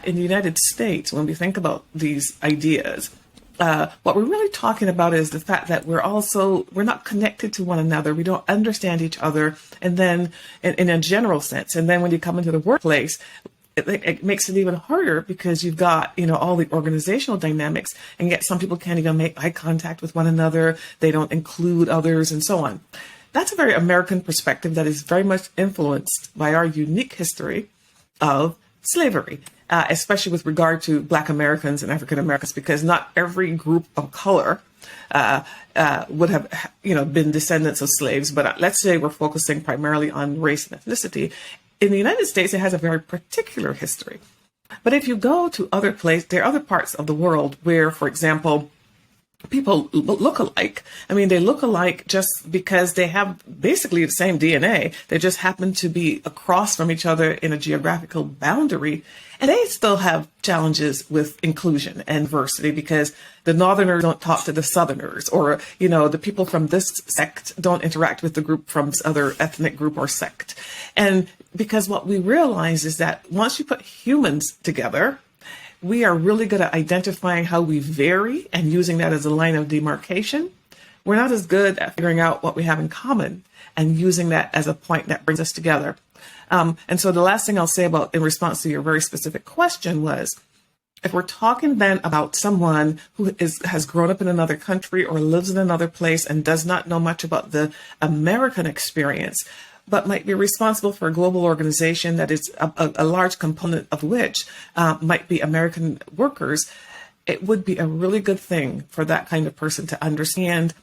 in the United States, when we think about these ideas, what we're really talking about is the fact that we're not connected to one another. We don't understand each other. And then in a general sense, and then when you come into the workplace, it makes it even harder because you've got, all the organizational dynamics, and yet some people can't even make eye contact with one another. They don't include others and so on. That's a very American perspective that is very much influenced by our unique history of slavery, especially with regard to Black Americans and African Americans, because not every group of color would have, been descendants of slaves. But let's say we're focusing primarily on race and ethnicity. In the United States, it has a very particular history. But if you go to other places, there are other parts of the world where, for example, people look alike. I mean, they look alike just because they have basically the same DNA. They just happen to be across from each other in a geographical boundary. And they still have challenges with inclusion and diversity because the Northerners don't talk to the Southerners, or, the people from this sect don't interact with the group from this other ethnic group or sect. And because what we realize is that once you put humans together, we are really good at identifying how we vary and using that as a line of demarcation. We're not as good at figuring out what we have in common and using that as a point that brings us together. And so the last thing I'll say in response to your very specific question was, if we're talking then about someone who has grown up in another country or lives in another place and does not know much about the American experience, but might be responsible for a global organization that is a large component of which might be American workers, it would be a really good thing for that kind of person to understand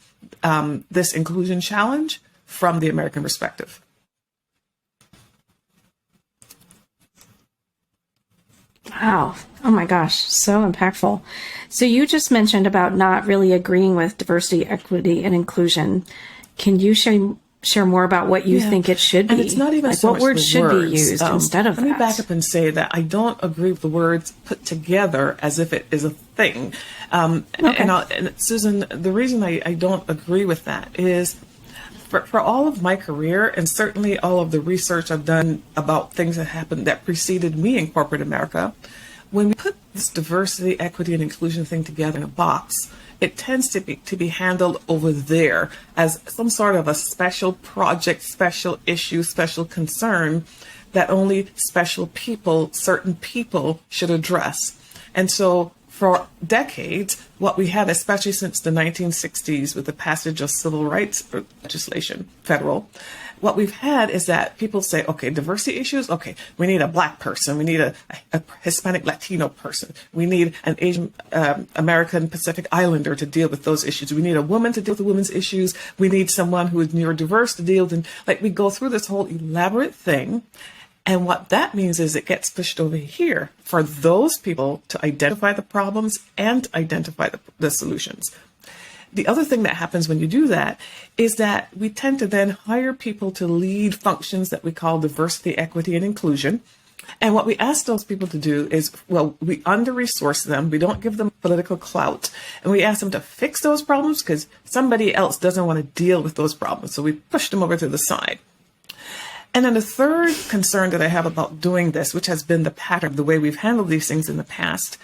this inclusion challenge from the American perspective. Wow. Oh my gosh. So impactful. So you just mentioned about not really agreeing with diversity, equity, and inclusion. Can you share more about what you think it should be? And it's not even like so what much words should be used instead of that. Let me back up and say that I don't agree with the words put together as if it is a thing. Okay. And Susan, the reason I don't agree with that is for all of my career, and certainly all of the research I've done about things that happened that preceded me in corporate America, when we put this diversity, equity, and inclusion thing together in a box, it tends to be handled over there as some sort of a special project, special issue, special concern that only special people, certain people should address. And so for decades, what we had, especially since the 1960s with the passage of civil rights legislation, federal, what we've had is that people say, okay, diversity issues, okay, we need a Black person, we need a Hispanic Latino person, we need an Asian American Pacific Islander to deal with those issues, we need a woman to deal with the women's issues, we need someone who is neurodiverse to deal with, we go through this whole elaborate thing. And what that means is it gets pushed over here for those people to identify the problems and identify the solutions. The other thing that happens when you do that is that we tend to then hire people to lead functions that we call diversity, equity, and inclusion. And what we ask those people to do is, we under-resource them. We don't give them political clout. And we ask them to fix those problems because somebody else doesn't want to deal with those problems. So we push them over to the side. And then the third concern that I have about doing this, which has been the pattern, the way we've handled these things in the past,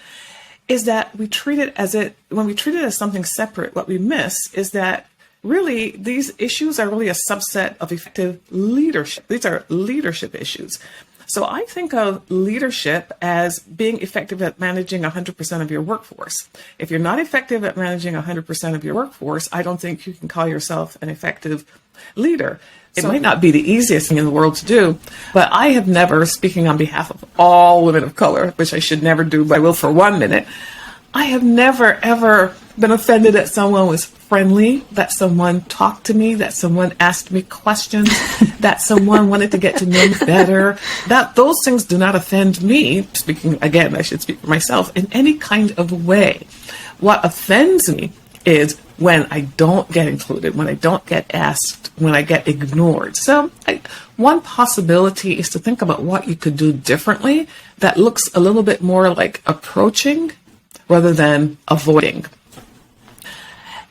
is that when we treat it as something separate, what we miss is that really these issues are really a subset of effective leadership. These are leadership issues. So I think of leadership as being effective at managing 100% of your workforce. If you're not effective at managing 100% of your workforce, I don't think you can call yourself an effective leader. It might not be the easiest thing in the world to do, but I have never, speaking on behalf of all women of color, which I should never do, but I will for 1 minute, I have never, ever been offended that someone was friendly, that someone talked to me, that someone asked me questions, that someone wanted to get to know me better. Those things do not offend me, speaking, again, I should speak for myself, in any kind of way. What offends me is when I don't get included, when I don't get asked, when I get ignored. So one possibility is to think about what you could do differently that looks a little bit more like approaching rather than avoiding.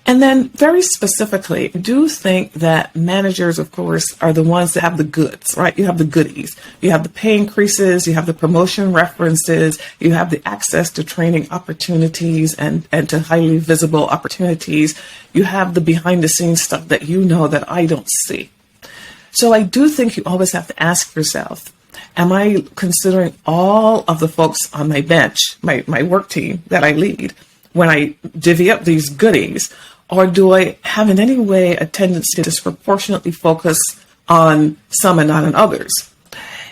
And then very specifically, I do think that managers, of course, are the ones that have the goods, right? You have the goodies. You have the pay increases, you have the promotion references, you have the access to training opportunities and to highly visible opportunities. You have the behind the scenes stuff that you know that I don't see. So I do think you always have to ask yourself, am I considering all of the folks on my bench, my work team that I lead, when I divvy up these goodies? Or do I have in any way a tendency to disproportionately focus on some and not on others?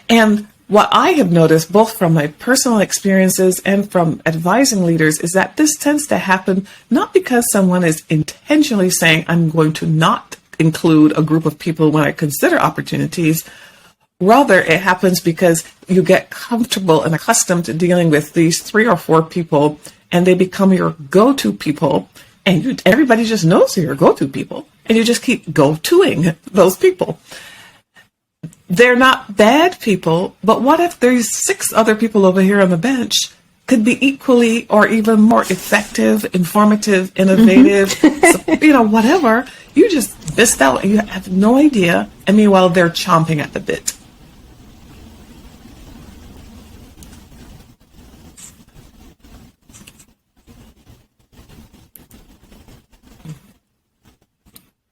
And what I have noticed, both from my personal experiences and from advising leaders, is that this tends to happen not because someone is intentionally saying, I'm going to not include a group of people when I consider opportunities. Rather, it happens because you get comfortable and accustomed to dealing with these 3 or 4 people, and they become your go-to people. And everybody just knows you're your go-to people, and you just keep go-toing those people. They're not bad people, but what if there's 6 other people over here on the bench could be equally or even more effective, informative, innovative, whatever. You just missed out. You have no idea. And meanwhile, they're chomping at the bit.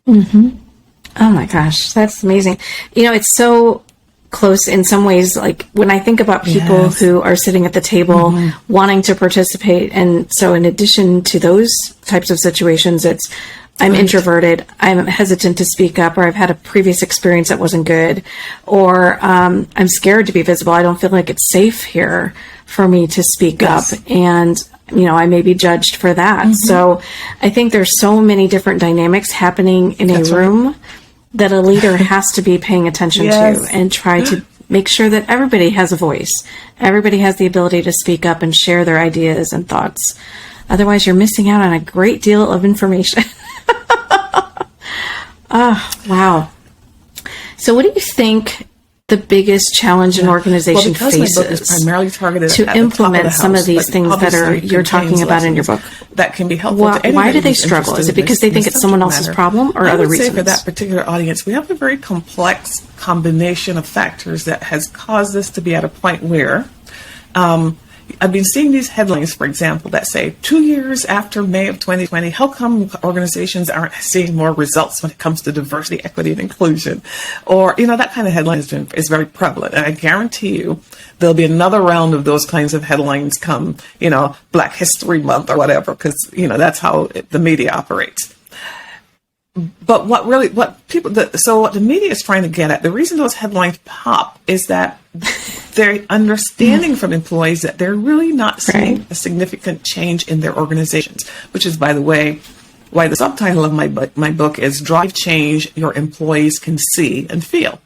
Mm-hmm. Oh my gosh, that's amazing. It's so close in some ways. Like when I think about people who are sitting at the table wanting to participate. And so in addition to those types of situations, it's I'm introverted, I'm hesitant to speak up, or I've had a previous experience that wasn't good, or I'm scared to be visible. I don't feel like it's safe here for me to speak up. And I may be judged for that. So I think there's so many different dynamics happening in a room that a leader has to be paying attention to and try to make sure that everybody has a voice. Everybody has the ability to speak up and share their ideas and thoughts. Otherwise, you're missing out on a great deal of information. Oh, wow. So what do you think the biggest challenge an organization faces my book is primarily targeted to at implement some of these things that you're talking about in your book? That can be helpful to anybody. Why do they struggle? Is it because they think it's someone else's problem or other reasons? I would say for that particular audience, we have a very complex combination of factors that has caused us to be at a point where I've been seeing these headlines, for example, that say 2 years after May of 2020, how come organizations aren't seeing more results when it comes to diversity, equity, and inclusion? Or, that kind of headline is very prevalent. And I guarantee you there'll be another round of those kinds of headlines come, Black History Month or whatever, because, that's how the media operates. But what the media is trying to get at, the reason those headlines pop is that they're understanding from employees that they're really not seeing a significant change in their organizations, which is, by the way, why the subtitle of my book is Drive Change Your Employees Can See and Feel.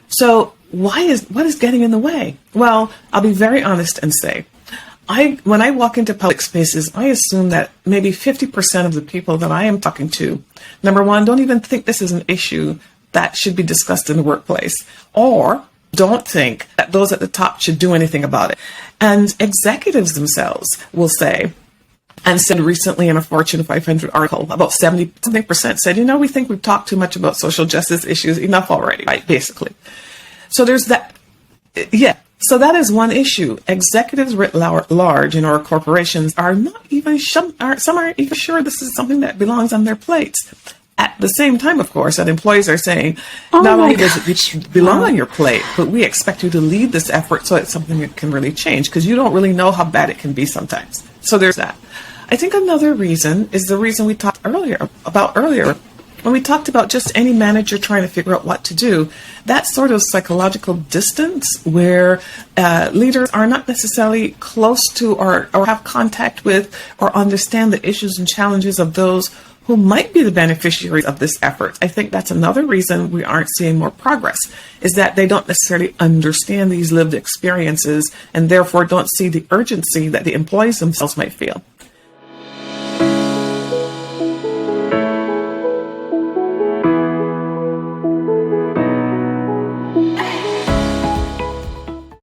So what is getting in the way? Well, I'll be very honest and say, when I walk into public spaces, I assume that maybe 50% of the people that I am talking to, number one, don't even think this is an issue that should be discussed in the workplace, or don't think that those at the top should do anything about it. And executives themselves will say, and said recently in a Fortune 500 article, about 70% said, we think we've talked too much about social justice issues, enough already, right, basically. So there's that, So that is one issue. Executives writ large in our corporations are not even some aren't even sure this is something that belongs on their plates. At the same time, of course, that employees are saying, not only does it belong on your plate, but we expect you to lead this effort so it's something that can really change, because you don't really know how bad it can be sometimes. So there's that. I think another reason is the reason we talked earlier when we talked about just any manager trying to figure out what to do, that sort of psychological distance where leaders are not necessarily close to or have contact with or understand the issues and challenges of those who might be the beneficiaries of this effort. I think that's another reason we aren't seeing more progress, is that they don't necessarily understand these lived experiences and therefore don't see the urgency that the employees themselves might feel.